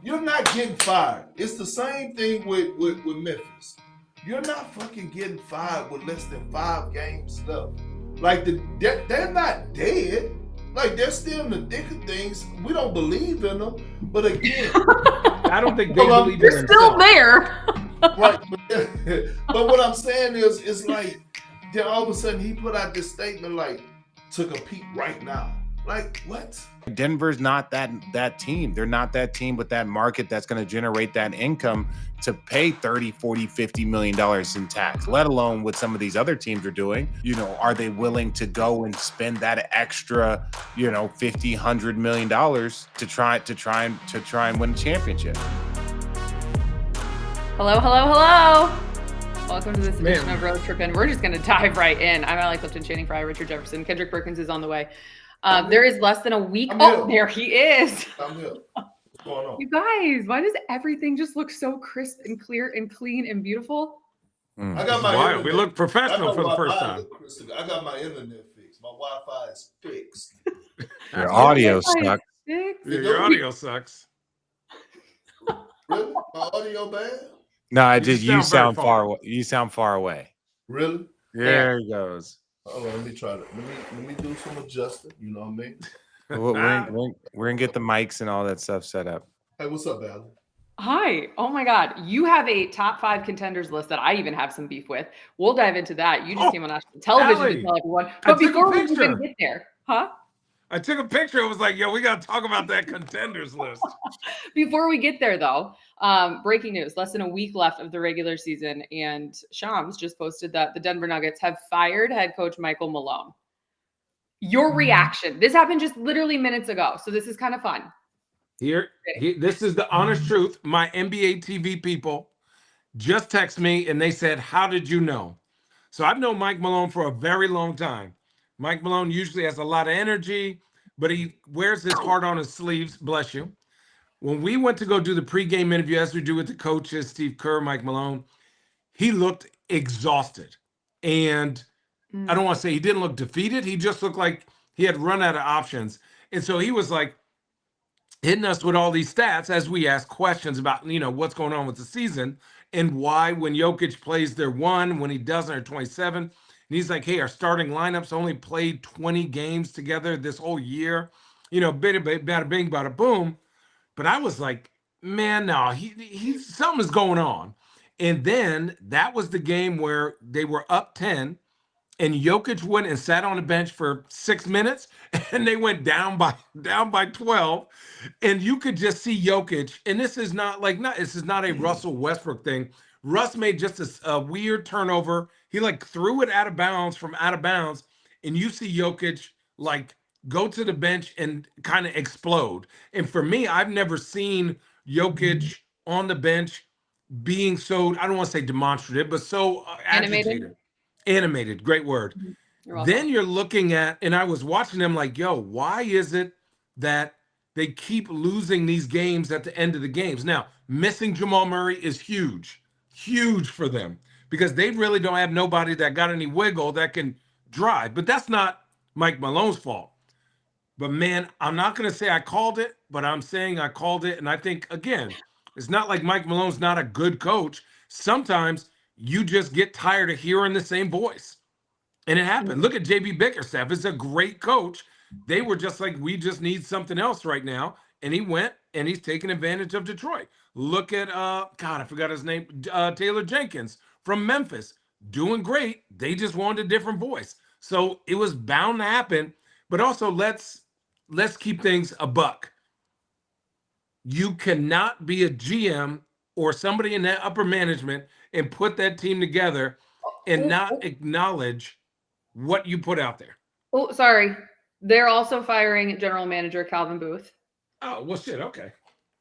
You're not getting fired. It's the same thing with Memphis. You're not fucking getting fired with less than 5 games left. Like they're not dead. Like they're still in the thick of things. We don't believe in them. But again, I don't think they believe in they're still there. Right. But what I'm saying is, it's like then all of a sudden he put out this statement like, took a peek right now. Like what? Denver's not that team. They're not that team with that market that's going to generate that income to pay 30, 40, 50 million dollars in tax, let alone what some of these other teams are doing. You know, are they willing to go and spend that extra, 50, 100 million dollars to try and win a championship? Hello. Welcome to this edition of Road Trippin. We're just going to dive right in. I'm Allie Clifton, Channing Frye, Richard Jefferson. Kendrick Perkins is on the way. There is less than a week. Oh, there he is. I'm here. What's going on? You guys, why does everything just look so crisp and clear and clean and beautiful? I got my internet. We look professional for the first time. I got my internet fixed. My Wi-Fi is fixed. Your audio sucks. Your audio sucks. Really? My audio bad? No, you sound far away. You sound far away. Really? There he goes. Hold on, let me try to let me do some adjusting. You know what I mean? We're gonna get the mics and all that stuff set up. Hey, what's up, Allie? Hi. Oh my God. You have a top 5 contenders list that I even have some beef with. We'll dive into that. You just came on national television Allie, to tell everyone. But before we even get there, I took a picture. It was like, yo, we got to talk about that contenders list. Before we get there, though, breaking news, less than a week left of the regular season. And Shams just posted that the Denver Nuggets have fired head coach Michael Malone. Your reaction. This happened just literally minutes ago. So this is kind of fun. This is the honest truth. My NBA TV people just text me and they said, how did you know? So I've known Mike Malone for a very long time. Mike Malone usually has a lot of energy, but he wears his heart on his sleeves. Bless you. When we went to go do the pregame interview, as we do with the coaches, Steve Kerr, Mike Malone, he looked exhausted. And I don't want to say he didn't look defeated. He just looked like he had run out of options. And so he was like hitting us with all these stats as we ask questions about, what's going on with the season and why when Jokic plays, they're 1, when he doesn't, they're 27. And he's like, hey, our starting lineups only played 20 games together this whole year. Bada bing, bada boom. But I was like, man, no, he something's going on. And then that was the game where they were up 10 and Jokic went and sat on the bench for 6 minutes and they went down by 12. And you could just see Jokic. And this is not a Russell Westbrook thing. Russ made just a weird turnover. He threw it out of bounds, and you see Jokic go to the bench and kind of explode. And for me, I've never seen Jokic on the bench being so, I don't want to say demonstrative, but so agitated. Animated, great word. Then you're looking at, and I was watching them like, yo, why is it that they keep losing these games at the end of the games? Now, missing Jamal Murray is huge for them because they really don't have nobody that got any wiggle that can drive. But that's not Mike Malone's fault. But man, I'm not going to say I called it, but I'm saying I called it. And I think, again, it's not like Mike Malone's not a good coach. Sometimes you just get tired of hearing the same voice. And it happened. Look at JB Bickerstaff. It's a great coach. They were just like, we just need something else right now. And he went and he's taking advantage of Detroit. Look at, I forgot his name, Taylor Jenkins from Memphis. Doing great. They just wanted a different voice. So it was bound to happen. But also, let's keep things a buck. You cannot be a GM or somebody in that upper management and put that team together and not acknowledge what you put out there. Oh, sorry. They're also firing general manager Calvin Booth. Oh, well, shit. Okay.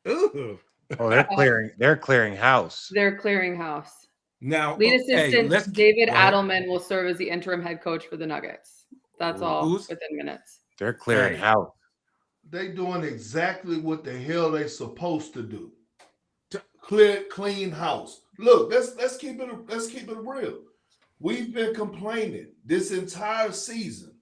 Ooh. Oh, they're clearing house. They're clearing house. Now, lead assistant David Adelman will serve as the interim head coach for the Nuggets. That's all within minutes. They're clearing house. They doing exactly what the hell they supposed to do. Clean house. Look, let's keep it real. We've been complaining this entire season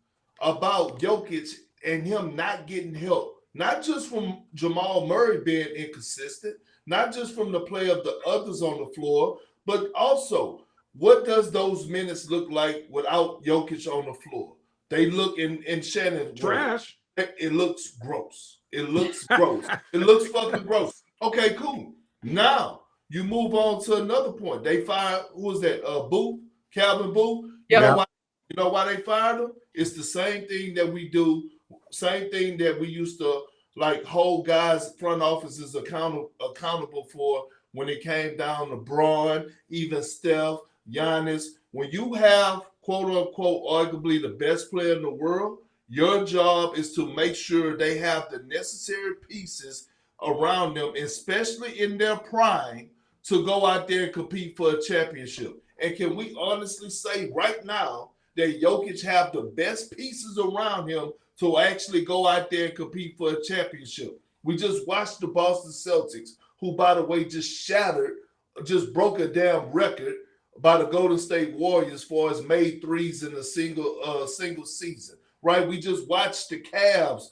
about Jokic and him not getting help not just from Jamal Murray being inconsistent, not just from the play of the others on the floor, but also what does those minutes look like without Jokic on the floor? They look in Shannon Trash. it looks gross. It looks gross. It looks fucking gross. Okay, cool. Now you move on to another point. They fired, who was that? Booth, Calvin Booth. Yep. You know why they fired him? It's the same thing that we do, same thing that we used to like hold guys, front offices accountable for when it came down to Braun, even Steph, Giannis. When you have quote unquote arguably the best player in the world, your job is to make sure they have the necessary pieces around them, especially in their prime, to go out there and compete for a championship. And can we honestly say right now that Jokic have the best pieces around him to actually go out there and compete for a championship? We just watched the Boston Celtics, who, by the way, just broke a damn record by the Golden State Warriors as far as made threes in a single season. Right? We just watched the Cavs,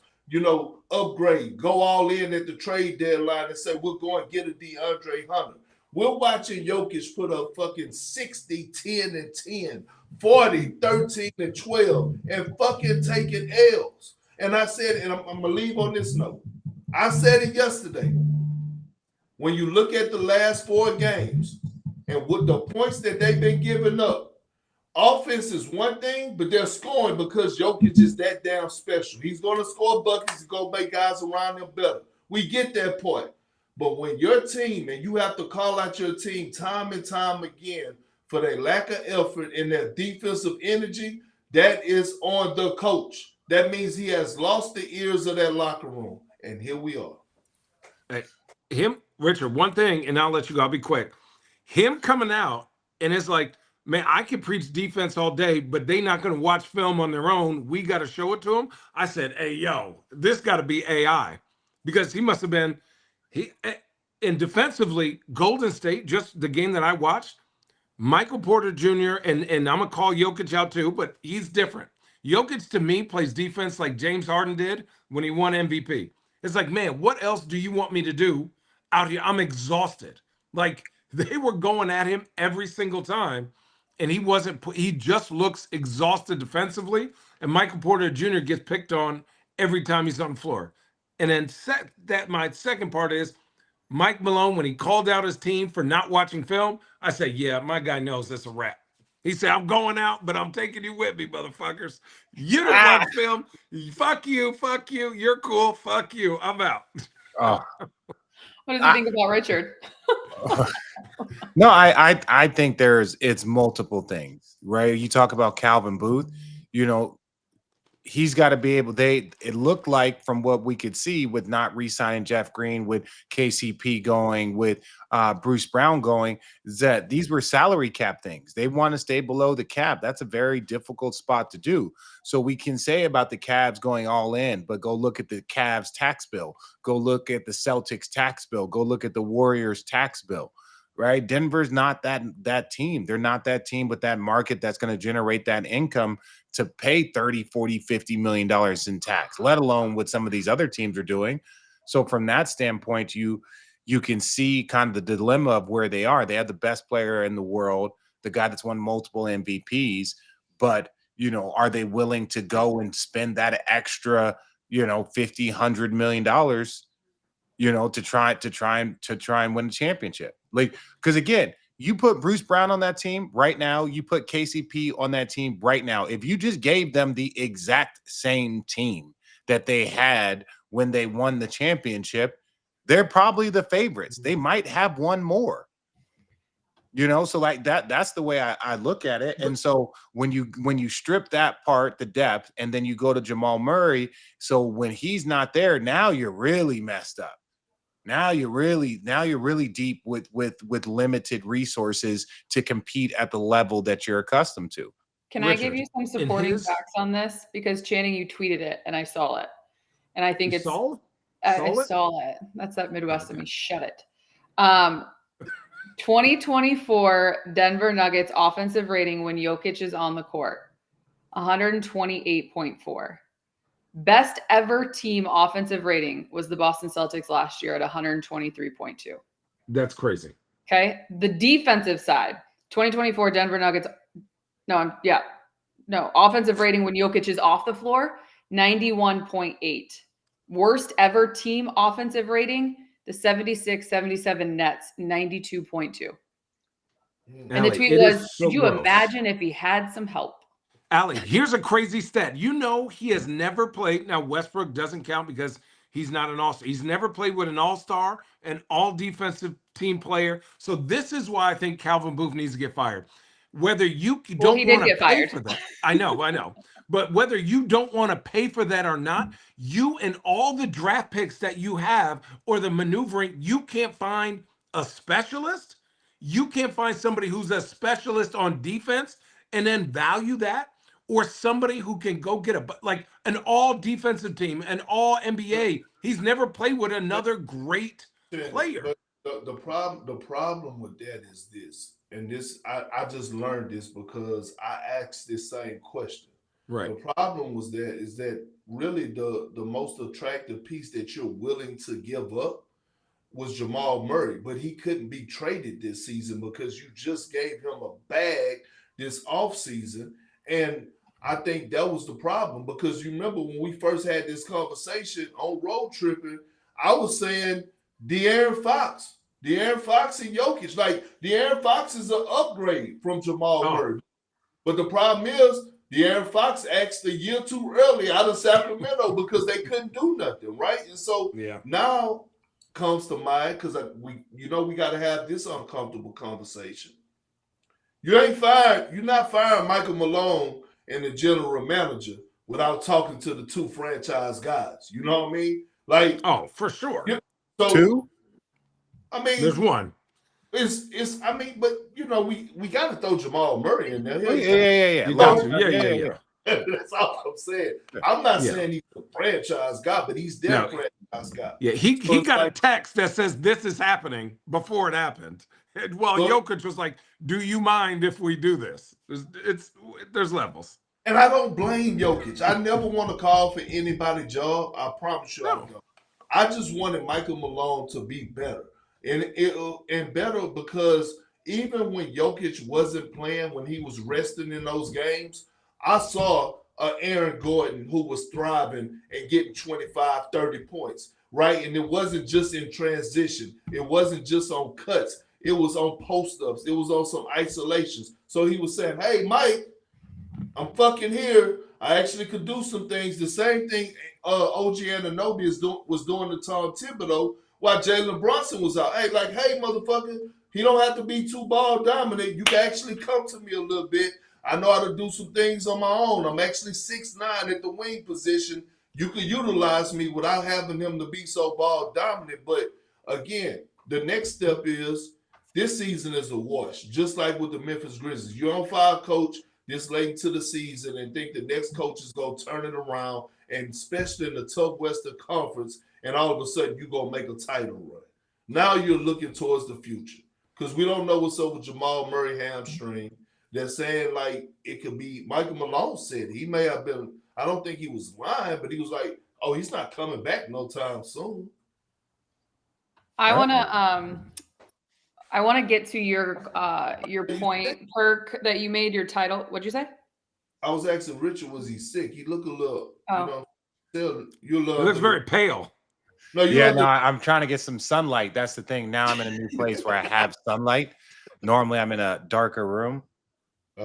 upgrade, go all in at the trade deadline and say, we're going to get a DeAndre Hunter. We're watching Jokic put up fucking 60, 10, and 10, 40, 13, and 12, and fucking taking L's. And I said, and I'm going to leave on this note. I said it yesterday. When you look at the last 4 games and with the points that they've been giving up, offense is one thing, but they're scoring because Jokic is that damn special. He's going to score buckets. He's going to make guys around him better. We get that point. But when your team, and you have to call out your team time and time again for their lack of effort and their defensive energy, that is on the coach. That means he has lost the ears of that locker room. And here we are. Hey, Richard, one thing, and I'll let you go. I'll be quick. Him coming out, and it's like, man, I can preach defense all day, but they not going to watch film on their own. We got to show it to them. I said, hey, yo, this got to be AI, because he must have been and defensively, Golden State, just the game that I watched, Michael Porter Jr., and I'm going to call Jokic out too, but he's different. Jokic, to me, plays defense like James Harden did when he won MVP. It's like, man, what else do you want me to do out here? I'm exhausted. Like, they were going at him every single time, and he just looks exhausted defensively, and Michael Porter Jr. gets picked on every time he's on the floor. And then my second part is Mike Malone, when he called out his team for not watching film, I said, yeah, my guy knows it's a wrap. He said, I'm going out, but I'm taking you with me, motherfuckers. You don't watch film. Fuck you. You're cool. Fuck you. I'm out. What does he think about Richard? No, I think it's multiple things, right? You talk about Calvin Booth, he's got to be able, it looked like from what we could see with not re-signing Jeff Green, with KCP going, with Bruce Brown going, that these were salary cap things. They want to stay below the cap. That's a very difficult spot to do. So we can say about the Cavs going all in, but go look at the Cavs tax bill. Go look at the Celtics tax bill. Go look at the Warriors tax bill. Right? Denver's not that team. They're not that team with that market that's going to generate that income to pay 30, 40, 50 million dollars in tax, let alone what some of these other teams are doing. So from that standpoint, you can see kind of the dilemma of where they are. They have the best player in the world, the guy that's won multiple MVPs, but are they willing to go and spend that extra, $50, $100 million, to try and win a championship? Like, because again, you put Bruce Brown on that team right now, you put KCP on that team right now. If you just gave them the exact same team that they had when they won the championship, they're probably the favorites. They might have one more. So like that's the way I look at it. And so when you strip that part, the depth, and then you go to Jamal Murray, so when he's not there, now you're really messed up. Now you're really deep with limited resources to compete at the level that you're accustomed to. Can Richard, I give you some supporting facts on this? Because Channing, you tweeted it and I saw it. And I think I saw it. That's that Midwest of me. Shut it. 2024 Denver Nuggets offensive rating when Jokic is on the court, 128.4. Best ever team offensive rating was the Boston Celtics last year at 123.2. That's crazy. Okay. The defensive side, 2024 Denver Nuggets. Offensive rating when Jokic is off the floor, 91.8. Worst ever team offensive rating, the 76-77 Nets, 92.2. And the tweet was, could you imagine if he had some help? Allie, here's a crazy stat. You know he has never played. Now, Westbrook doesn't count because he's not an all-star. He's never played with an all-star, an all-defensive team player. So this is why I think Calvin Booth needs to get fired. Whether you don't want to pay for that. I know. But whether you don't want to pay for that or not, you and all the draft picks that you have or the maneuvering, you can't find a specialist. You can't find somebody who's a specialist on defense and then value that, or somebody who can go get an all defensive team, an all NBA. He's never played with another great player. But the problem with that is this, and this I just learned this because I asked this same question. Right. The problem is that really the most attractive piece that you're willing to give up was Jamal Murray, but he couldn't be traded this season because you just gave him a bag this offseason. And I think that was the problem, because you remember when we first had this conversation on Road Trippin, I was saying De'Aaron Fox and Jokic. Like, De'Aaron Fox is an upgrade from Jamal Murray. But the problem is De'Aaron Fox asked a year too early out of Sacramento because they couldn't do nothing, right? And so now comes to mind, because we got to have this uncomfortable conversation. You're not firing Michael Malone and the general manager without talking to the two franchise guys. You know what I mean? Like, for sure. So, two? I mean, there's one. We got to throw Jamal Murray in there. Yeah. That's all I'm saying. I'm not saying he's a franchise guy, but he's their franchise guy. Yeah, he got a text that says this is happening before it happened. Jokic was like, "Do you mind if we do this?" There's levels. And I don't blame Jokic. I never want to call for anybody's job. I promise you, I don't. I just wanted Michael Malone to be better, and better because even when Jokic wasn't playing, when he was resting in those games, I saw Aaron Gordon who was thriving and getting 25, 30 points, right? And it wasn't just in transition. It wasn't just on cuts. It was on post-ups. It was on some isolations. So he was saying, hey, Mike, I'm fucking here. I actually could do some things. The same thing OG Anunoby was doing to Tom Thibodeau while Jalen Brunson was out. Hey, motherfucker, he don't have to be too ball dominant. You can actually come to me a little bit. I know how to do some things on my own. I'm actually 6'9" at the wing position. You can utilize me without having him to be so ball dominant. But again, the next step is this season is a wash, just like with the Memphis Grizzlies. You don't fire a coach this late into the season and think the next coach is going to turn it around, and especially in the tough Western Conference, and all of a sudden you're going to make a title run. Now you're looking towards the future, because we don't know what's up with Jamal Murray hamstring. They're saying, like, it could be – Michael Malone said he may have been – I don't think he was lying, but he was like, oh, he's not coming back no time soon. I want to get to your point, Perk, that you made your title. What'd you say? I was asking Richard, was he sick? He looked a little, He looks very pale. I'm trying to get some sunlight. That's the thing. Now I'm in a new place where I have sunlight. Normally I'm in a darker room. I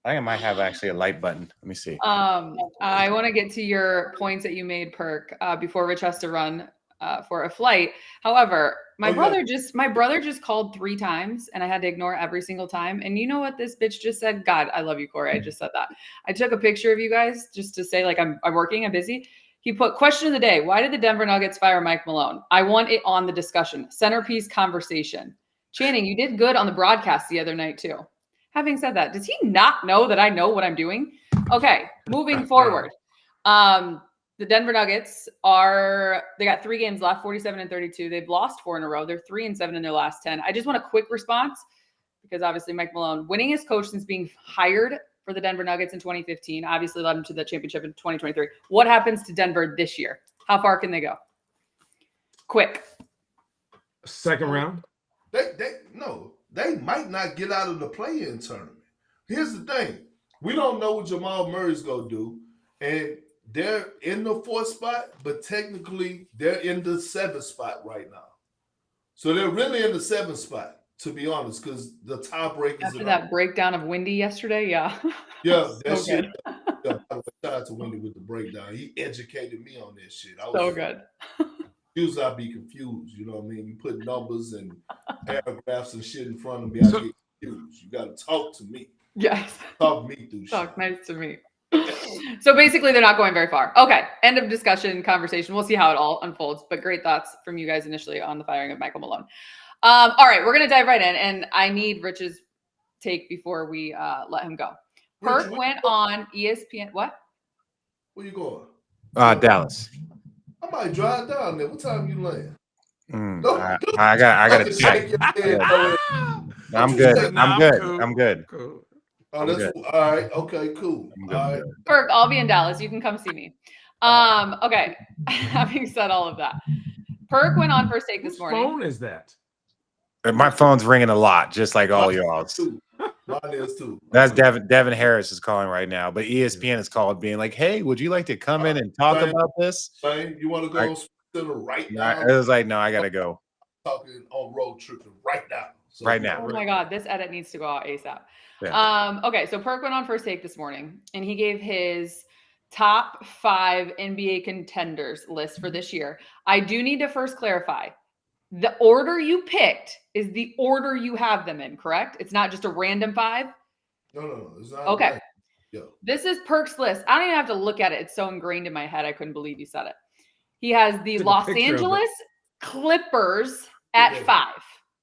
think I might have actually a light button. Let me see. I want to get to your points that you made, Perk, before Rich has to run for a flight. However, my brother just called 3 times and I had to ignore every single time. And you know what this bitch just said? God, I love you, Corey. I just said that. I took a picture of you guys just to say, like, I'm working, I'm busy. He put question of the day. Why did the Denver Nuggets fire Mike Malone? I want it on the discussion. Centerpiece conversation. Channing, you did good on the broadcast the other night too. Having said that, does he not know that I know what I'm doing? Okay, moving forward. The Denver Nuggets they got 3 games left, 47-32. They've lost 4 in a row. They're 3-7 in their last 10. I just want a quick response because obviously Mike Malone, winningest coach since being hired for the Denver Nuggets in 2015. Obviously led them to the championship in 2023. What happens to Denver this year? How far can they go? Quick. Second round. They might not get out of the play-in tournament. Here's the thing. We don't know what Jamal Murray's going to do. And they're in the 4th spot, but technically they're in the 7th spot right now. So they're really in the 7th spot, to be honest, because the tiebreakers. After that breakdown of Wendy yesterday, yeah. Yeah, that So shit. Yeah, shout out to Wendy with the breakdown. He educated me on that shit. So good. Usually I'd be confused, you know what I mean? You put numbers and paragraphs and shit in front of me, I get confused. You got to talk to me. Yes. Talk me through Talk shit. nice to me. So basically, they're not going very far. Okay, end of discussion, conversation. We'll see how it all unfolds. But great thoughts from you guys initially on the firing of Michael Malone. All right, we're gonna dive right in, and I need Rich's take before we let him go. Perk went on ESPN. What? Where you going? Dallas. I might drive down there. What time you land? I got to check. I'm good. Cool. Oh, that's all right. Okay, cool. All right. Perk, I'll be in Dallas. You can come see me. Okay. Having said all of that, Perk went on First Take this morning. Whose phone is that? My phone's ringing a lot, just like all y'all's. Mine is too. That's Devin Harris is calling right now, but ESPN is calling, being like, "Hey, would you like to come in and talk about this?" You want to go on Center right now? It was like, no, I gotta go. Talking on Road Trippin right now. So, right now. Oh my God, this edit needs to go out ASAP. Yeah. Okay, so Perk went on First Take this morning, and he gave his top 5 NBA contenders list for this year. I do need to first clarify. The order you picked is the order you have them in, correct? It's not just a random 5? No. It's not. Okay. Right. Yeah. This is Perk's list. I don't even have to look at it. It's so ingrained in my head. I couldn't believe you said it. He has the Los Angeles Clippers at 5.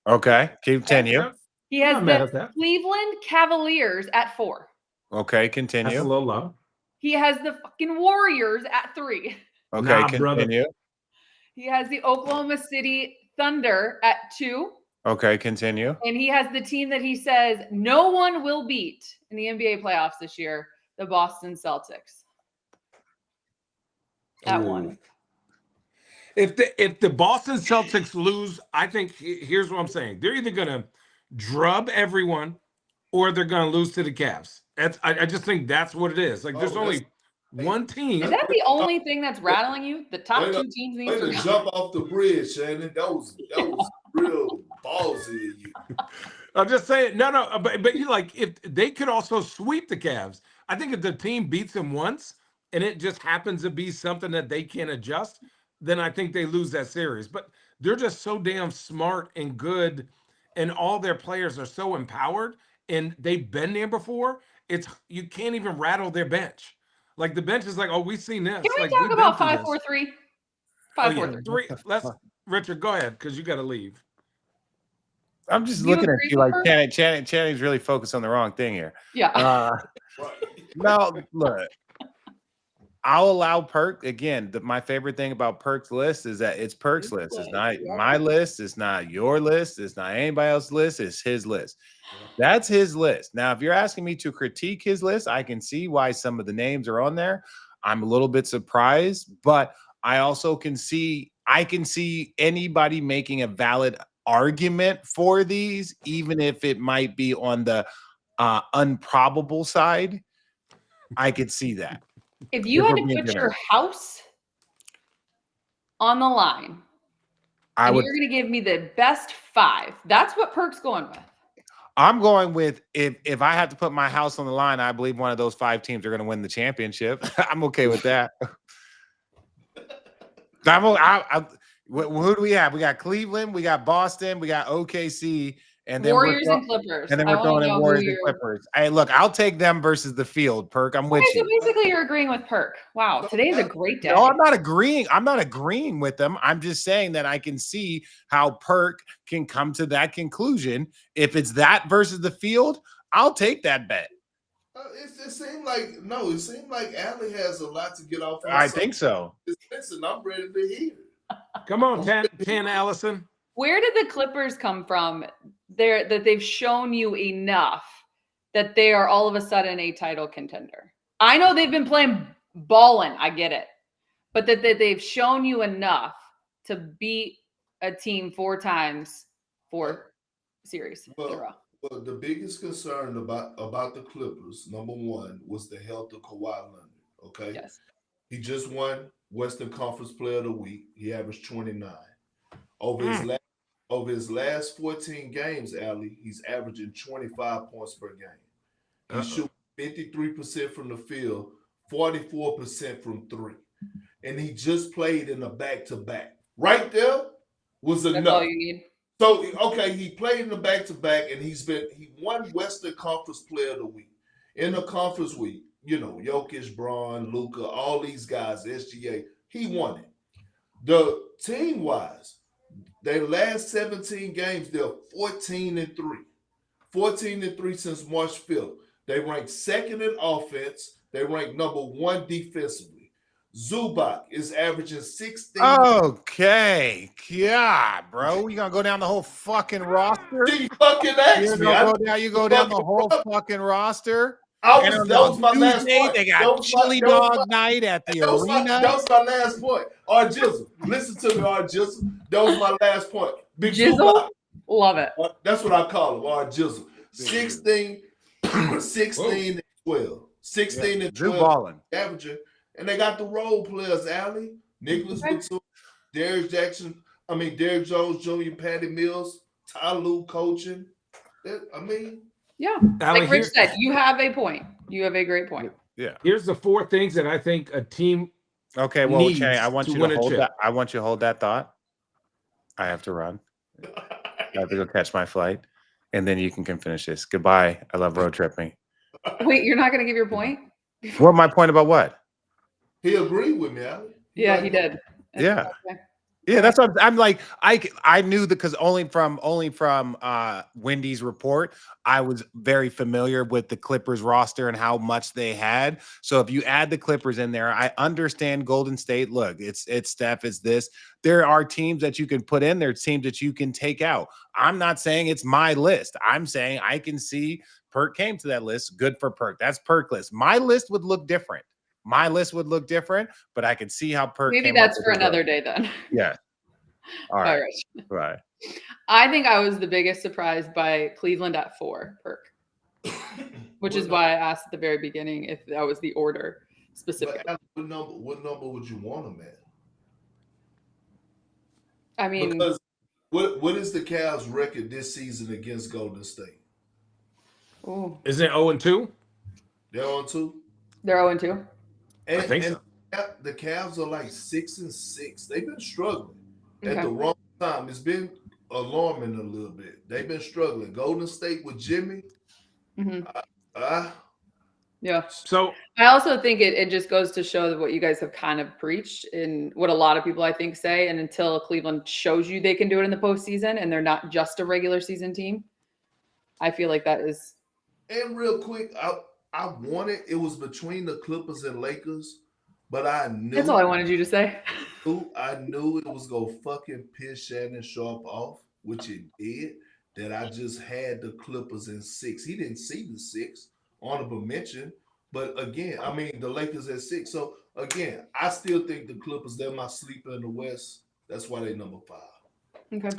Okay. Continue. He has the Cleveland Cavaliers at 4. Okay. Continue. That's a little low. He has the fucking Warriors at 3. Okay. Continue. Brother. He has the Oklahoma City Thunder at 2. Okay. Continue. And he has the team that he says no one will beat in the NBA playoffs this year, the Boston Celtics. At 1. If the Boston Celtics lose, I think here's what I'm saying. They're either going to drub everyone or they're going to lose to the Cavs. I just think that's what it is. Like, there's only one team. Is that the only thing that's rattling you? The top 2 teams in the Way to jump off the bridge, Shannon. That was real ballsy of you. I'm just saying, no, but you like, if they could also sweep the Cavs. I think if the team beats them once and it just happens to be something that they can't adjust, then I think they lose that series. But they're just so damn smart and good, and all their players are so empowered, and they've been there before. You can't even rattle their bench. Like, the bench is like, oh, we've seen this. Can we like, talk about 5-4-3? 5-4-3. Let's Richard, go ahead, because you got to leave. I'm just looking at you like Channing's really focused on the wrong thing here. Yeah. No, look. I'll allow Perk again. My favorite thing about Perk's list is that it's Perk's list. It's not my list. It's not your list. It's not anybody else's list. It's his list. That's his list. Now, if you're asking me to critique his list, I can see why some of the names are on there. I'm a little bit surprised, but I also can see anybody making a valid argument for these, even if it might be on the improbable side. I could see that. If you had to put your house on the line, you're going to give me the best 5. That's what Perk's going with. I'm going with, if I have to put my house on the line, I believe one of those 5 teams are going to win the championship. I'm okay with that. Who do we have? We got Cleveland, we got Boston, we got OKC, and then Warriors and Clippers. And then we're throwing in Warriors and Clippers. Hey, look, I'll take them versus the field, Perk. I'm with you. So basically, you're agreeing with Perk. Wow, today is a great day. No, I'm not agreeing. I'm not agreeing with them. I'm just saying that I can see how Perk can come to that conclusion. If it's that versus the field, I'll take that bet. It seemed like Allie has a lot to get off. I think so. Listen, I'm ready to hear. Come on, Tan Allison. Where did the Clippers come from? That they've shown you enough that they are all of a sudden a title contender. I know they've been playing balling. I get it. But that they've shown you enough to beat a team 4 times, 4 series in a row. Well, the biggest concern about the Clippers, number one, was the health of Kawhi Leonard. Okay. Yes. He just won Western Conference Player of the Week. He averaged 29. Over his last 14 games, Allie, he's averaging 25 points per game. He shoots 53% from the field, 44% from 3. And he just played in a back-to-back. Right there was enough. That's all you need. So, okay, he played in the back-to-back, and he won Western Conference Player of the Week. In the conference week, Jokic, Braun, Luka, all these guys, SGA, he won it. The team-wise, their last 17 games, they're 14-3. 14-3 since March 5th. They ranked second in offense. They ranked number 1 defensively. Zubac is averaging 16. Okay. God, bro. You going to go down the whole fucking roster? You fucking asked me. You go down the whole fucking roster? That was my last point. They got chili dog night at the arena. That was my last point. Jizzle. Listen to me, Jizzle. That was my last point. Big Jizzle? Love it. That's what I call him, Jizzle. 16 and 12. 16 and 12. Drew balling. Averaging. And they got the role players, Allie, Nicholas Batum, Derek Jones Jr., Patty Mills, Ty Lue coaching. Yeah. Allie, like Rich said, you have a point. You have a great point. Yeah. Here's the 4 things that I think a team Okay, well, needs Che, I want you win to a hold chip. that. I want you to hold that thought. I have to run. I have to go catch my flight, and then you can finish this. Goodbye. I love road tripping. Wait, you're not going to give your point? What my point about what? He agreed with me, Allie. Yeah, he did. Yeah. Okay. Yeah, that's what I'm like. I knew that because only from Wendy's report, I was very familiar with the Clippers roster and how much they had. So if you add the Clippers in there, I understand Golden State. Look, it's Steph, it's this. There are teams that you can put in there, teams that you can take out. I'm not saying it's my list. I'm saying I can see Perk came to that list. Good for Perk. That's Perk list. My list would look different. But I can see how Perk. Maybe that's for another day then. Yeah. All right. Right. I think I was the biggest surprise by Cleveland at 4, Perk, which is why I asked at the very beginning if that was the order specifically. What number would you want them at? I mean, because what is the Cavs' record this season against Golden State? Ooh. Is it 0-2? They're on 2. They're 0-2. I think so. The Cavs are like 6-6. They've been struggling Okay. at the wrong time. It's been alarming a little bit. They've been struggling. Golden State with Jimmy. Yeah. So I also think it just goes to show that what you guys have kind of preached and what a lot of people I think say. And until Cleveland shows you they can do it in the postseason and they're not just a regular season team, I feel like that is. And real quick, I wanted it was between the Clippers and Lakers, but I knew That's all I wanted you to say. I knew it was gonna fucking piss Shannon Sharp off, which it did. That I just had the Clippers in 6. He didn't see the 6. Honorable mention, but again, the Lakers at 6. So again, I still think the Clippers, they're my sleeper in the West. That's why they number 5. Okay.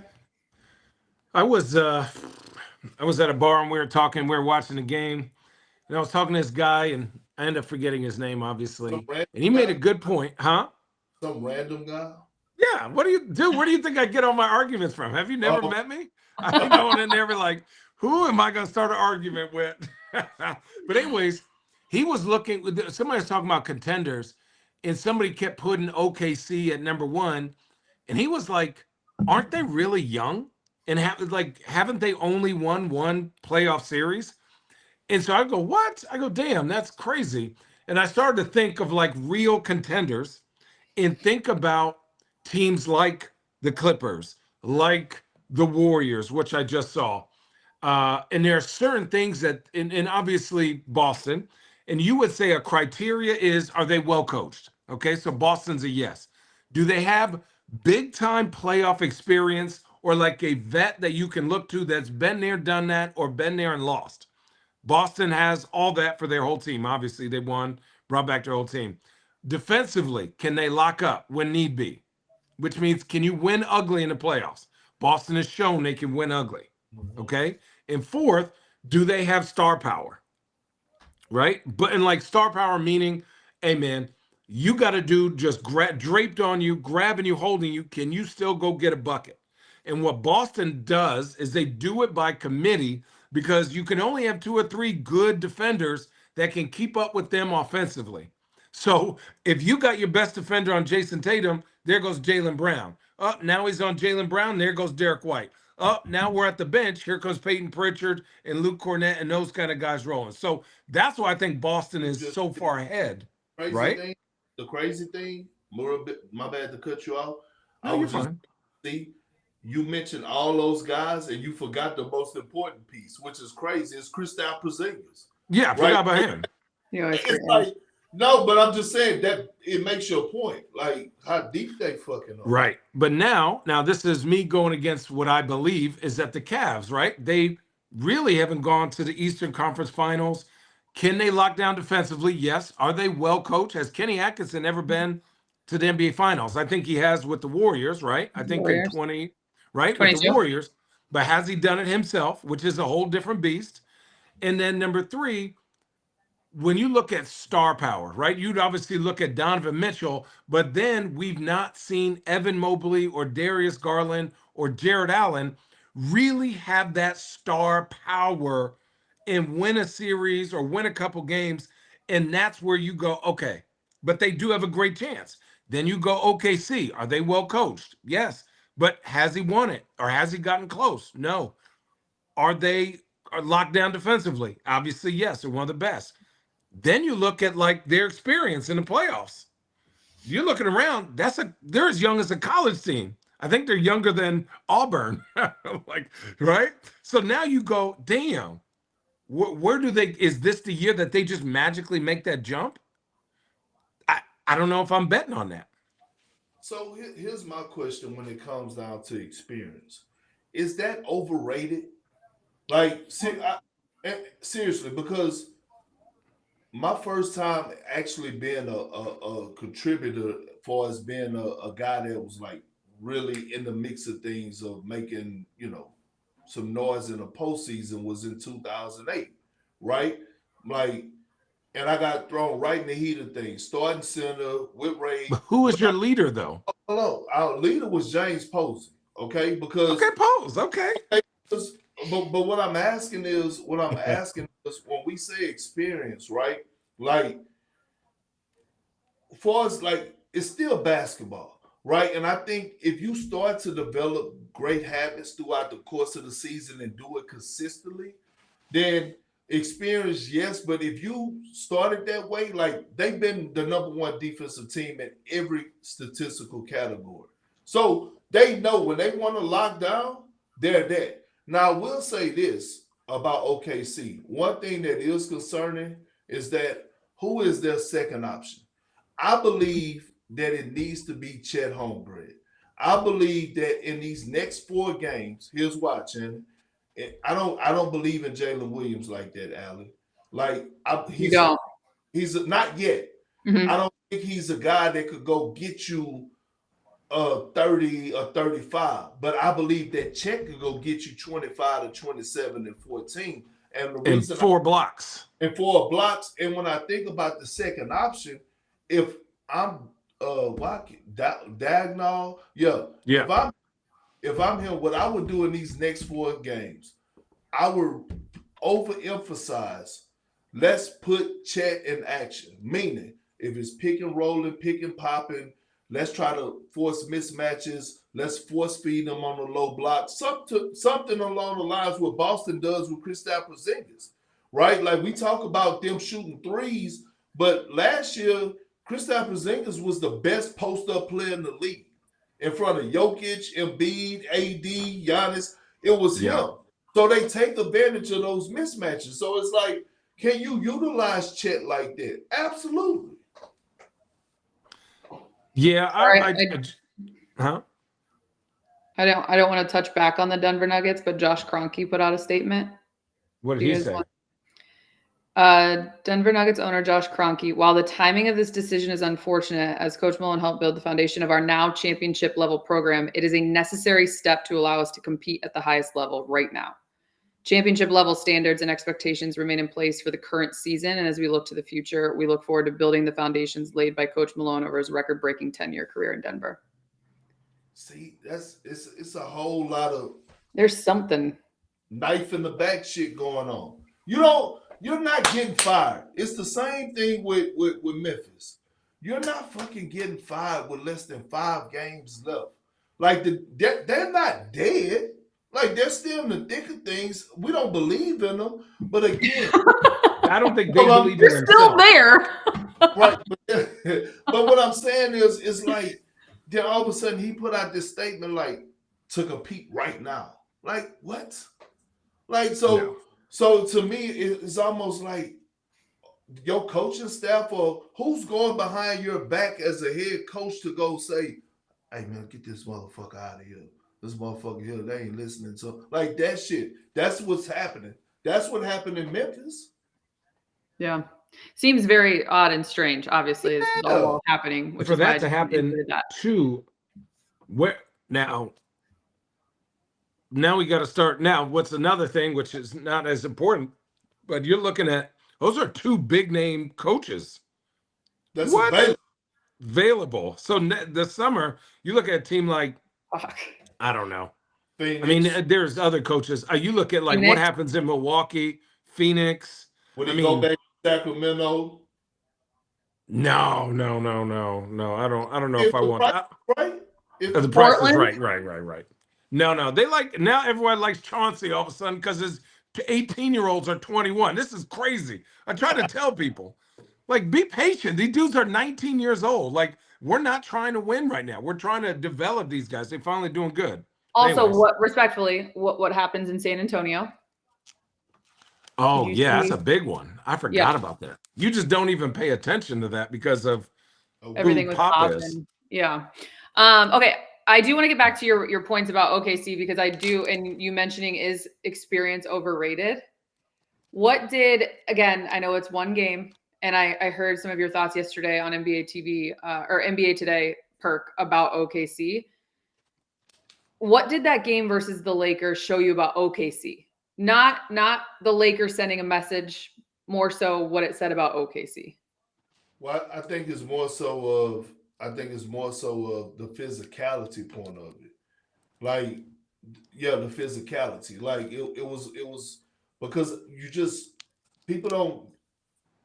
I was at a bar and we were watching the game, and I was talking to this guy, and I ended up forgetting his name, obviously. And he made a good point, huh? Some random guy. Yeah. What do you do? Where do you think I get all my arguments from? Have you never met me? I be going in there and be like, who am I going to start an argument with? But anyways, he was somebody was talking about contenders, and somebody kept putting OKC at number 1. And he was like, aren't they really young? And haven't they only won 1 playoff series? And so I go, what? I go, damn, that's crazy. And I started to think of like real contenders and think about teams like the Clippers, like the Warriors, which I just saw. And there are certain things that, and obviously Boston, and you would say a criteria is, are they well coached? Okay, so Boston's a yes. Do they have big time playoff experience or like a vet that you can look to that's been there, done that, or been there and lost? Boston has all that for their whole team. Obviously, they won, brought back their whole team. Defensively, can they lock up when need be? Which means, can you win ugly in the playoffs? Boston has shown they can win ugly. Okay. And fourth, do they have star power? Right. But in like star power, meaning, hey, man, you got a dude just draped on you, grabbing you, holding you. Can you still go get a bucket? And what Boston does is they do it by committee, because you can only have 2 or 3 good defenders that can keep up with them offensively. So if you got your best defender on Jason Tatum, there goes Jaylen Brown. Now he's on Jaylen Brown. There goes Derek White. Now we're at the bench. Here comes Peyton Pritchard and Luke Cornett and those kind of guys rolling. So that's why I think Boston is so far ahead. Right? The crazy thing, my bad to cut you off. No, you're fine. See, you mentioned all those guys and you forgot the most important piece, which is crazy. It's Kristaps Porzingis. Yeah, I forgot about him. It's like, no, but I'm just saying that it makes your point, like how deep they fucking are. Right. But now this is me going against what I believe is that the Cavs, right? They really haven't gone to the Eastern Conference Finals. Can they lock down defensively? Yes. Are they well coached? Has Kenny Atkinson ever been to the NBA Finals? I think he has with the Warriors, right? I think in 20, right? 22. With the Warriors. But has he done it himself, which is a whole different beast? And then number 3, when you look at star power, right, you'd obviously look at Donovan Mitchell, but then we've not seen Evan Mobley or Darius Garland or Jared Allen really have that star power and win a series or win a couple games. And that's where you go, okay, but they do have a great chance. Then you go, OKC, are they well coached? Yes. But has he won it or has he gotten close? No. Are they locked down defensively? Obviously, yes, they're one of the best. Then you look at like their experience in the playoffs. You're looking around, they're as young as a college team. I think they're younger than Auburn. Like, right? So now you go, damn, where do they, is this the year that they just magically make that jump? I don't know if I'm betting on that. So here's my question when it comes down to experience. Is that overrated? Like, seriously, because my first time actually being a contributor, as far as being a guy that was like really in the mix of things of making, some noise in the postseason, was in 2008, right? Like, and I got thrown right in the heat of things, starting center with Ray. But who was your leader though? Hello, our leader was James Posey. Okay, because Pose. Okay. But what I'm asking is when we say experience, right? Like, for us, like, it's still basketball, right? And I think if you start to develop great habits throughout the course of the season and do it consistently, then experience, yes. But if you started that way, like, they've been the #1 defensive team in every statistical category. So they know when they want to lock down, they're there. Now, I will say this about OKC. One thing that is concerning is that who is their second option? I believe that it needs to be Chet Holmgren. I believe that in these next 4 games, here's watching. I don't believe in Jalen Williams like that, Allie. Like, he's not yet. Mm-hmm. I don't think he's a guy that could go get you 30 or 35, but I believe that Chet could go get you 25 to 27 and 14. And the reason 4 blocks. And 4 blocks. And when I think about the second option, if I'm Dagnall, if I'm him, what I would do in these next 4 games, I would overemphasize, let's put Chet in action. Meaning, if it's pick and rolling, pick and popping, let's try to force mismatches. Let's force feed them on the low block. Something along the lines what Boston does with Kristaps Porzingis, right? Like, we talk about them shooting threes, but last year, Kristaps Porzingis was the best post-up player in the league. In front of Jokic, Embiid, AD, Giannis, it was him. So they take advantage of those mismatches. So it's like, can you utilize Chet like that? Absolutely. Yeah, I don't want to touch back on the Denver Nuggets, but Josh Kroenke put out a statement. What did he say? Denver Nuggets owner Josh Kroenke, while the timing of this decision is unfortunate, as Coach Malone helped build the foundation of our now championship level program, it is a necessary step to allow us to compete at the highest level right now. Championship level standards and expectations remain in place for the current season, and as we look to the future, we look forward to building the foundations laid by Coach Malone over his record-breaking 10-year career in Denver. See, it's a whole lot of there's something knife in the back shit going on. You're not getting fired. It's the same thing with Memphis. You're not fucking getting fired with less than 5 games left. Like they're not dead. Like they're still in the thick of things. We don't believe in them, but again, I don't think they believe in they're still there. Right, but what I'm saying is, it's like then all of a sudden he put out this statement like to compete right now. Like what? Like so to me it's almost like your coaching staff or who's going behind your back as a head coach to go say, "Hey man, get this motherfucker out of here. This motherfucker here, they ain't listening to like that shit." That's what's happening. That's what happened in Memphis. Yeah. Seems very odd and strange, obviously, it's all happening. Which for that to happen too, where now we got to start. Now, what's another thing, which is not as important, but you're looking at, those are 2 big name coaches. That's available. So the summer, you look at a team like, I don't know. Phoenix. I mean, there's other coaches. You look at like what happens in Milwaukee, Phoenix. Would he go back to Sacramento? No. I don't know if I want that. Right? The price is right. No. They like now everyone likes Chauncey all of a sudden because his 18-year-olds are 21. This is crazy. I try to tell people, like, be patient. These dudes are 19 years old. Like, we're not trying to win right now. We're trying to develop these guys. They're finally doing good. Also, what happens in San Antonio? Oh, yeah, that's a big one. I forgot about that. You just don't even pay attention to that because of everything with Pop is. Yeah. Okay. I do want to get back to your points about OKC because I do, and you mentioning is experience overrated. What did, again, I know it's one game, and I heard some of your thoughts yesterday on NBA TV or NBA Today, Perk, about OKC. What did that game versus the Lakers show you about OKC? Not the Lakers sending a message, more so what it said about OKC. Well, I think it's more so of the physicality point of it. Like, yeah, the physicality. Like it was because people don't,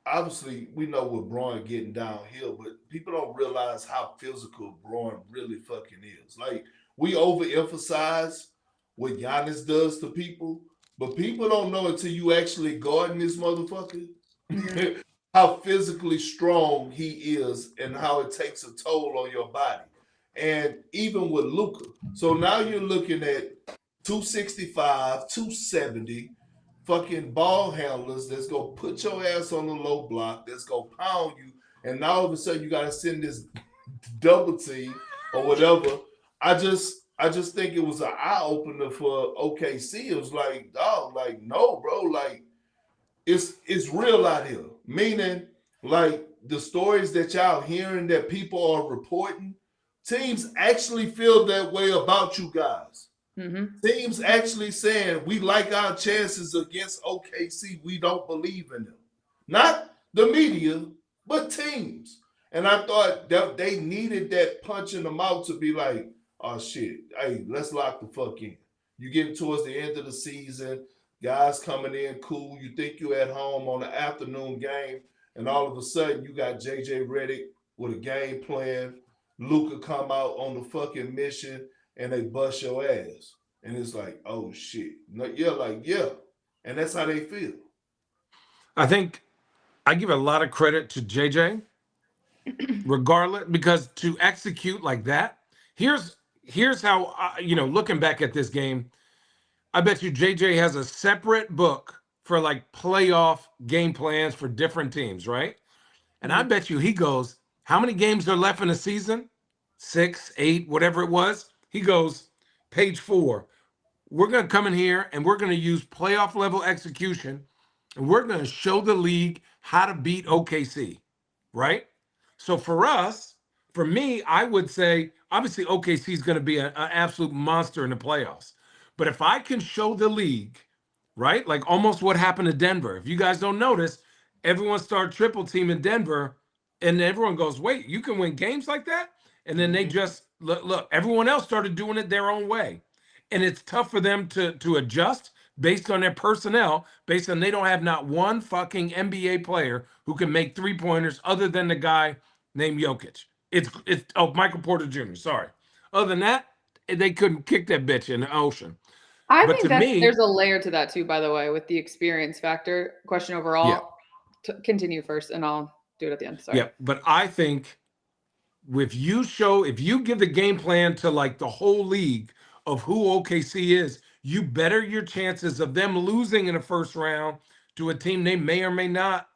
obviously we know what Braun getting downhill, but people don't realize how physical Braun really fucking is. Like, we overemphasize what Giannis does to people, but people don't know until you actually guarding this motherfucker how physically strong he is and how it takes a toll on your body. And even with Luka. So now you're looking at 265, 270 fucking ball handlers that's going to put your ass on the low block, that's going to pound you, and now all of a sudden you got to send this double team or whatever. I just think it was an eye-opener for OKC. It was like, dog, like, no, bro, like, it's real out here. Meaning, like, the stories that y'all hearing that people are reporting, teams actually feel that way about you guys. Mm-hmm. Teams actually saying, we like our chances against OKC. We don't believe in them. Not the media, but teams. And I thought that they needed that punch in the mouth to be like, oh, shit, hey, let's lock the fuck in. You getting towards the end of the season, guys coming in cool. You think you're at home on the afternoon game, and all of a sudden you got JJ Redick with a game plan. Luka come out on the fucking mission, and they bust your ass. And it's like, oh, shit. No, you're like, yeah. And that's how they feel. I think I give a lot of credit to JJ, regardless, because to execute like that, here's how, looking back at this game, I bet you JJ has a separate book for like playoff game plans for different teams, right? And I bet you he goes, how many games are left in the season? 6, 8, whatever it was. He goes, page 4. We're going to come in here and we're going to use playoff level execution and we're going to show the league how to beat OKC, right? So for me, I would say, obviously OKC is going to be an absolute monster in the playoffs. But if I can show the league, right, like almost what happened to Denver. If you guys don't notice, everyone started triple team in Denver, and everyone goes, wait, you can win games like that? And then they just, look, everyone else started doing it their own way. And it's tough for them to adjust based on their personnel, based on they don't have not one fucking NBA player who can make 3-pointers other than the guy named Jokic. It's Michael Porter Jr., sorry. Other than that, they couldn't kick that bitch in the ocean. I But think to me, there's a layer to that too, by the way, with the experience factor. Question overall. Yeah. Continue first, and I'll do it at the end. Sorry. Yeah, but I think if you give the game plan to like the whole league of who OKC is, you better your chances of them losing in the first round to a team they may or may not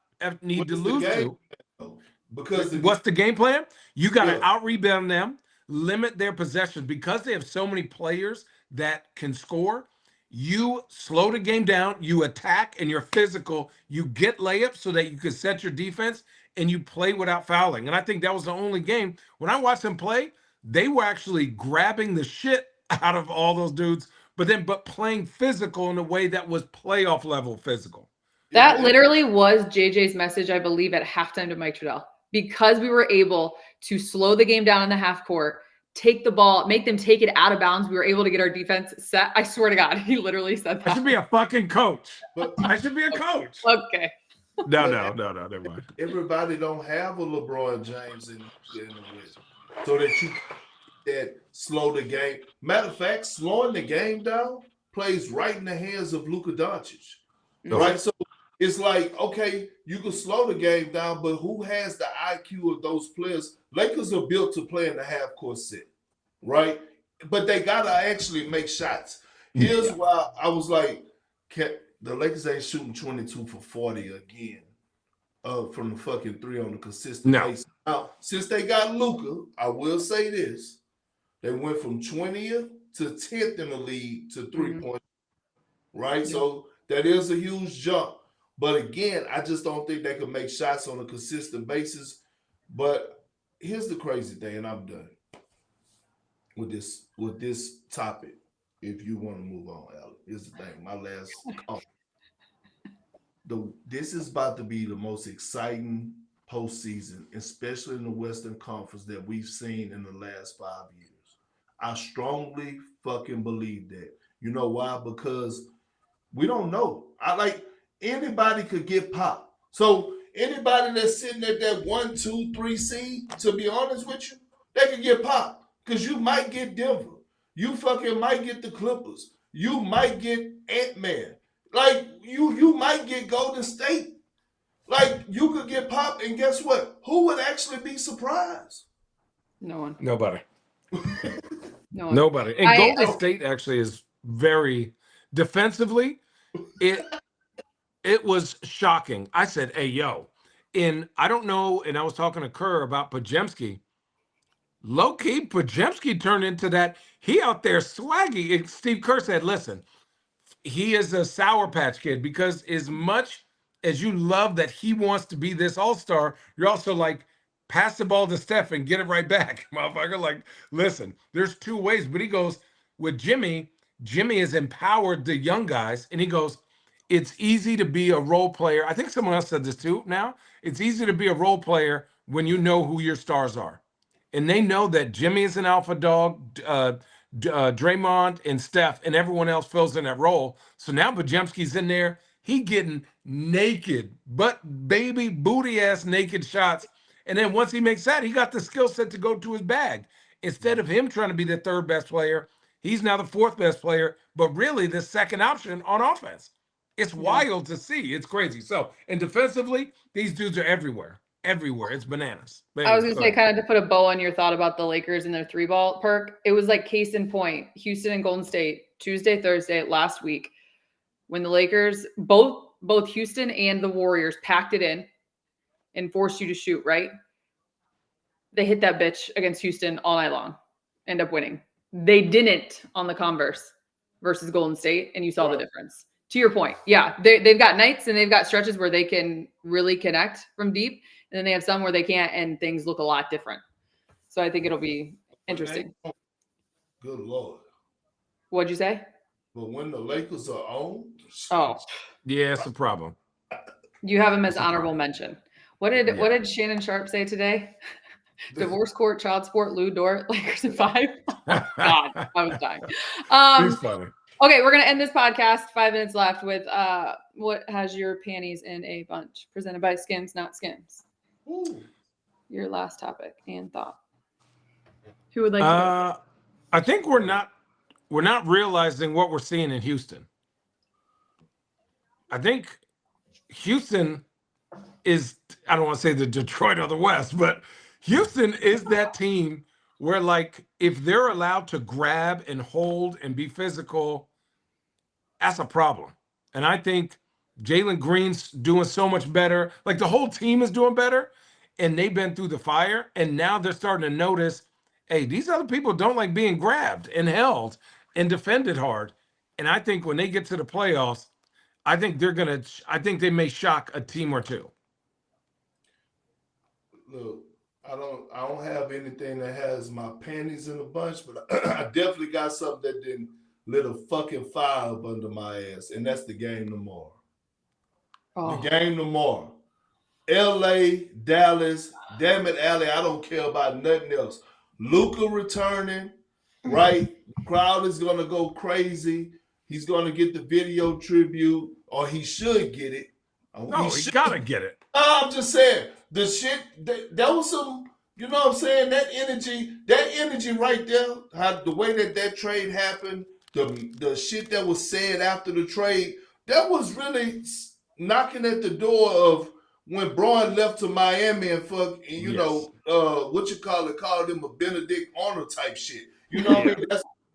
need to lose to. Because what's the game plan? You got to out-rebound them, limit their possessions. Because they have so many players that can score, you slow the game down, you attack, and you're physical. You get layups so that you can set your defense, and you play without fouling. And I think that was the only game. When I watched them play, they were actually grabbing the shit out of all those dudes, but playing physical in a way that was playoff level physical. That literally was JJ's message, I believe, at halftime to Mike Trudell. Because we were able to slow the game down in the half court, take the ball, make them take it out of bounds, we were able to get our defense set. I swear to God, he literally said that. I should be a fucking coach. I should be a coach. Okay. No, never mind. Everybody don't have a LeBron James in the West, so that you that slow the game. Matter of fact, slowing the game down plays right in the hands of Luka Doncic, right? So it's like, okay, you can slow the game down, but who has the IQ of those players? Lakers are built to play in the half-court set, right? But they got to actually make shots. Here's why I was like, the Lakers ain't shooting 22 for 40 again from the fucking three on the consistent basis. Now, since they got Luka, I will say this. They went from 20th to 10th in the league to 3-point, right? Yeah. So that is a huge jump. But again, I just don't think they can make shots on a consistent basis. But here's the crazy thing, and I'm done with this topic. If you want to move on, Allie, here's the thing. My last call. This is about to be the most exciting postseason, especially in the Western Conference, that we've seen in the last 5 years. I strongly fucking believe that. You know why? Because we don't know. Anybody could get popped. So anybody that's sitting at that 1, 2, 3 seed, to be honest with you, they could get popped. Because you might get Denver. You fucking might get the Clippers. You might get Ant-Man. Like, you might get Golden State. Like, you could get popped, and guess what? Who would actually be surprised? No one. Nobody. No one. Nobody. And Golden State actually is very defensively. It was shocking. I said, hey, yo. And I don't know, and I was talking to Kerr about Podziemski. Low-key, Podziemski turned into that. He out there swaggy. And Steve Kerr said, listen, he is a Sour Patch Kid, because as much as you love that he wants to be this all-star, you're also like, pass the ball to Steph and get it right back. Motherfucker, like, listen, there's two ways. But he goes, with Jimmy has empowered the young guys, and he goes, it's easy to be a role player. I think someone else said this too now. It's easy to be a role player when you know who your stars are. And they know that Jimmy is an alpha dog, Draymond and Steph, and everyone else fills in that role. So now Podziemski's in there. He getting naked, but baby booty-ass naked shots. And then once he makes that, he got the skill set to go to his bag. Instead of him trying to be the third best player, he's now the fourth best player, but really the second option on offense. It's wild to see. It's crazy. So, and defensively, these dudes are everywhere. Everywhere. It's bananas. I was going to say, kind of to put a bow on your thought about the Lakers and their 3-ball, Perk, it was like case in point, Houston and Golden State, Tuesday, Thursday, last week, when the Lakers, both Houston and the Warriors packed it in and forced you to shoot, right? They hit that bitch against Houston all night long, end up winning. They didn't on the converse versus Golden State, and you saw the difference. To your point, yeah, they've got nights and they've got stretches where they can really connect from deep, and then they have some where they can't, and ththings look a lot different. So I think it'll be interesting. Good Lord. What'd you say? But when the Lakers are on, Oh, Yeah, it's a problem. you have him as honorable mention. What did Yeah. what did Shannon Sharp say today? Divorce court, child support, Lou Dort, Lakers in 5. Oh, God, I was dying. He's funny. Okay, we're gonna end this podcast. 5 minutes left with what has your panties in a bunch? Presented by Skims, not Skims. ooh, Your last topic and thought. Who would like to go? I think we're not realizing what we're seeing in Houston. I think Houston is, I don't want to say the Detroit of the West, but Houston is that team where, like, if they're allowed to grab and hold and be physical, that's a problem. And I think Jalen Green's doing so much better. Like, the whole team is doing better, and they've been through the fire, and now they're starting to notice, hey, these other people don't like being grabbed and held and defended hard. And I think when they get to the playoffs, I think they may shock a team or two. look, I don't have anything that has my panties in a bunch, but I definitely got something that didn't lit a fucking fire up under my ass, and that's the game tomorrow. Oh. The game tomorrow. LA, Dallas, damn it, Allie, I don't care about nothing else. Luka returning, right? The crowd is gonna go crazy. He's gonna get the video tribute, or he should get it. No, he's gotta get it. I'm just saying, the shit, that was some, you know what I'm saying? That energy right there, how the way that trade happened, the shit that was said after the trade, that was really knocking at the door of when Braun left to Miami and you know, called him a Benedict Arnold type shit. You know what I mean?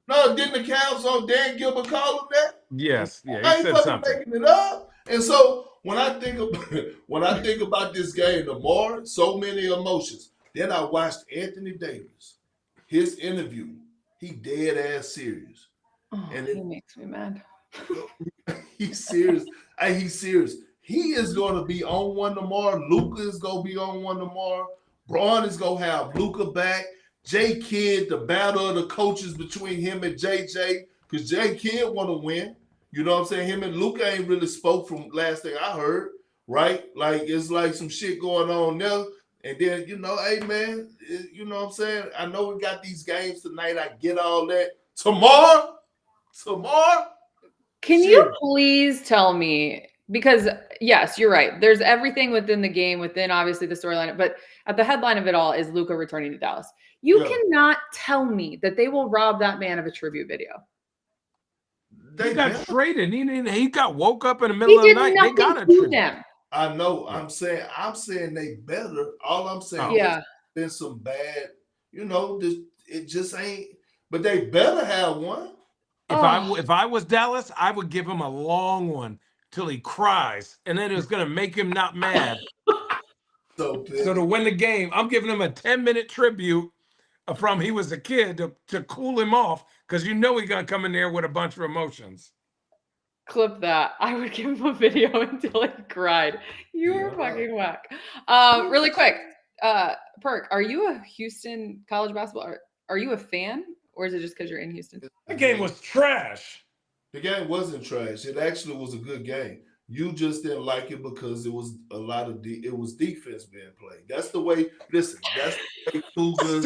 No, didn't the Cavs on Dan Gilbert call him that? Yes, yeah, I he ain't said fucking something. making it up. And so when I think about this game tomorrow, so many emotions. Then I watched Anthony Davis, his interview. He dead ass serious. Oh, And he makes me mad. He's serious. He's serious. He is going to be on one tomorrow. Luka is going to be on one tomorrow. Braun is going to have Luka back. J Kidd, the battle of the coaches between him and JJ, because J Kidd want to win. You know what I'm saying? Him and Luka ain't really spoke from last thing I heard, right? Like, it's like some shit going on there. And then, you know, hey, man, you know what I'm saying? I know we got these games tonight. I get all that. Tomorrow? Can you please tell me, because yes, you're right. There's everything within the game, within obviously the storyline, but at the headline of it all is Luka returning to Dallas. You cannot tell me that they will rob that man of a tribute video. He got traded. He got woke up in the middle of the night. They got a tribute. Them. I know. I'm saying they better. All I'm saying is been some bad, you know, it just ain't, but they better have one. If I was Dallas, I would give him a long one till he cries, and then it's gonna make him not mad. So to win the game, I'm giving him a 10-minute tribute from he was a kid to cool him off, because you know he's gonna come in there with a bunch of emotions. Clip that. I would give him a video until he cried. You are fucking whack. Really quick, Perk, are you a Houston college basketball? Are you a fan, or is it just because you're in Houston? The game was trash. The game wasn't trash. It actually was a good game. You just didn't like it because it was it was defense being played. That's the way. Listen, that's the way Cougars.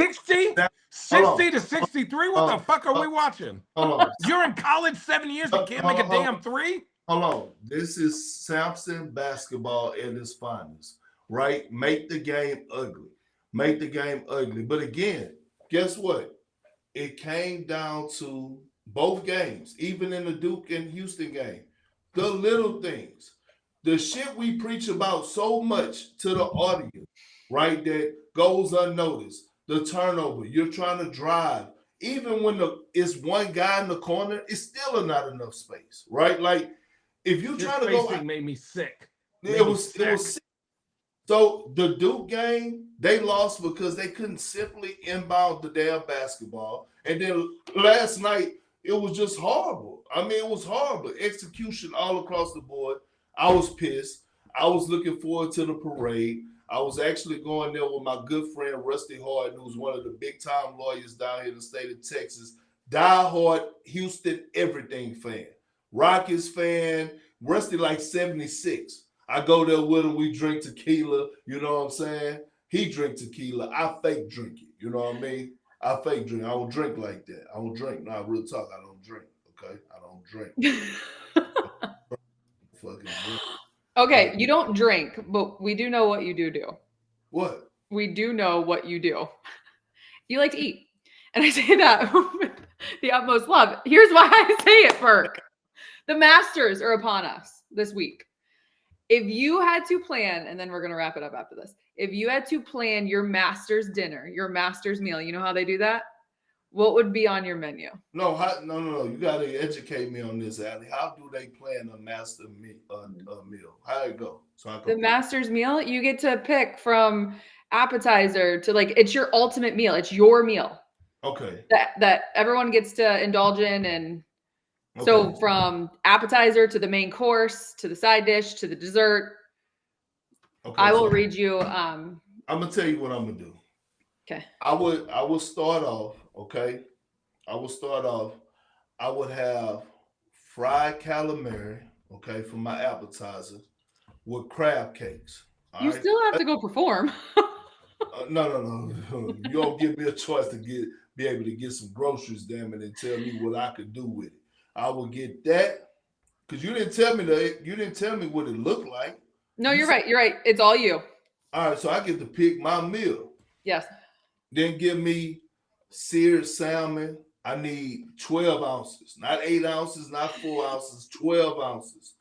60 to 63. What the fuck are we watching? Hold on. You're in college 7 years and can't make a damn three? Hold on. This is Samson basketball at its finest, right? Make the game ugly. Make the game ugly. But again, guess what? It came down to both games, even in the Duke and Houston game. The little things, the shit we preach about so much to the audience, right, that goes unnoticed. The turnover, you're trying to drive. Even when it's one guy in the corner, it's still not enough space, right? Like, if you're trying to go, it made me sick. It was sick. So the Duke game, they lost because they couldn't simply inbound the damn basketball. And then last night, It was just horrible. I mean, it was horrible. Execution all across the board. I was pissed. I was looking forward to the parade. I was actually going there with my good friend Rusty Harden, who's one of the big-time lawyers down here in the state of Texas. Die-hard Houston everything fan. Rockets fan. Rusty like 76. I go there with him. We drink tequila. You know what I'm saying? He drink tequila. I fake drink it. You know what I mean? I fake drink. I don't drink like that. I don't drink. Nah, real talk. I don't drink. Okay? I don't drink. Fucking drink. Okay, you don't drink, but we do know what you do. What? We do know what you do. You like to eat. And I say that with the utmost love. Here's why I say it, Perk. The Masters are upon us this week. If you had to plan, and then we're going to wrap it up after this. If you had to plan your Masters dinner, your Masters meal, you know how they do that? What would be on your menu? No. You got to educate me on this, Allie. How do they plan a master meal? How it go? So I can the Masters meal, you get to pick from appetizer to like, it's your ultimate meal. It's your meal. Okay. That everyone gets to indulge in. And Okay. so from appetizer to the main course, to the side dish, to the dessert, Okay, I will read you. I'm gonna tell you what I'm gonna do. Okay. I would start off. Okay. I would have fried calamari. Okay, for my appetizer with crab cakes. All You right? still have to go perform. No. You don't give me a choice to be able to get some groceries, damn it, and tell me what I could do with it. I will get that because you didn't tell me what it looked like. No, you're right. You're right. It's all you. All right, so I get to pick my meal. Yes. Then give me seared salmon. I need 12 ounces, not 8 ounces, not 4 ounces, 12 ounces.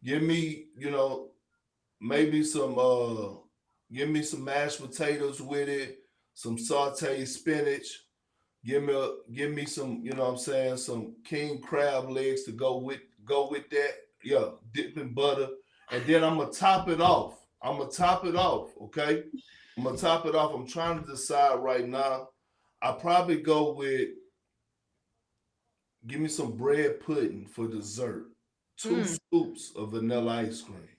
Give me, maybe give me some mashed potatoes with it, some sauteed spinach. Give me some, some king crab legs to go with that. Yeah, dip in butter. And then I'm gonna top it off. Okay? I'm gonna top it off. I'm trying to decide right now. I'll probably go with give me some bread pudding for dessert. 2 scoops of vanilla ice cream.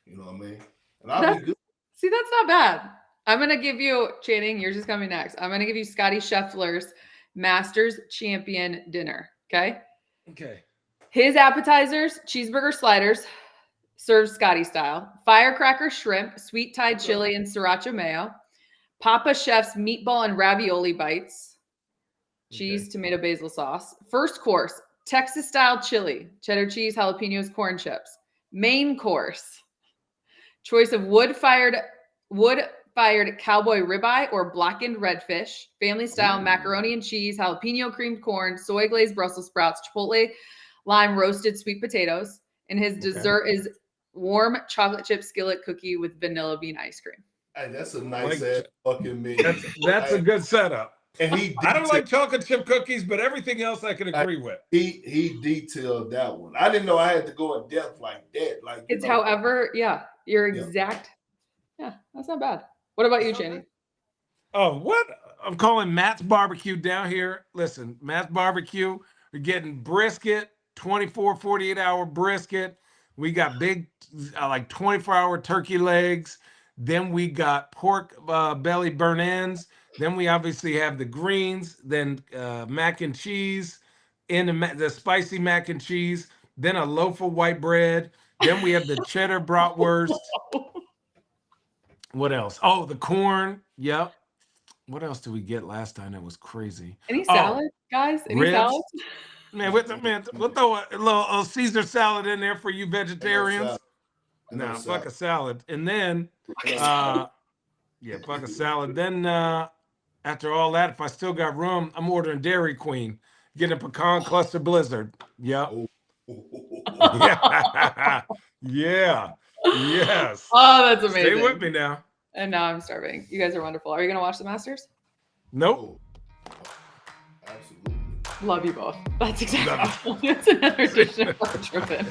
You know what I mean? And I'll be good. See, that's not bad. I'm gonna give you, Channing, yours is coming next. I'm gonna give you Scotty Scheffler's Masters Champion dinner. Okay. His appetizers, cheeseburger sliders, served Scotty style, firecracker shrimp, sweet Thai chili and sriracha mayo, Papa Chef's meatball and ravioli bites, cheese, tomato, basil sauce. First course, Texas style chili, cheddar cheese, jalapenos, corn chips. Main course, choice of wood-fired cowboy ribeye or blackened redfish, family style macaroni and cheese, jalapeno creamed corn, soy glazed Brussels sprouts, chipotle lime roasted sweet potatoes. And his dessert is warm chocolate chip skillet cookie with vanilla bean ice cream. Hey, that's a nice ass fucking meal. That's a good setup. And I don't like chocolate chip cookies, but everything else I can agree with. He detailed that one. I didn't know I had to go in depth like that. Like it's however, your exact. Yeah, that's not bad. What about you, Channing? Oh, what? I'm calling Matt's Barbecue down here. Listen, Matt's Barbecue, we're getting brisket, 24, 48-hour brisket. We got big, like 24-hour turkey legs. Then we got pork belly burnt ends. Then we obviously have the greens. Then mac and cheese, the spicy mac and cheese. Then a loaf of white bread. Then we have the cheddar bratwurst. What else? Oh, the corn. Yep. What else did we get last time? That was crazy. Any salad, guys? Any salads? Man, we'll throw a little Caesar salad in there for you vegetarians. No, fuck a salad. And then, fuck a salad. Then after all that, if I still got room, I'm ordering Dairy Queen. Getting a pecan cluster blizzard. Yep. Yeah. Yes. Oh, that's amazing. Stay with me now. And now I'm starving. You guys are wonderful. Are you going to watch the Masters? Nope. Absolutely. Love you both. That's exactly. It's another edition of Road Trippin.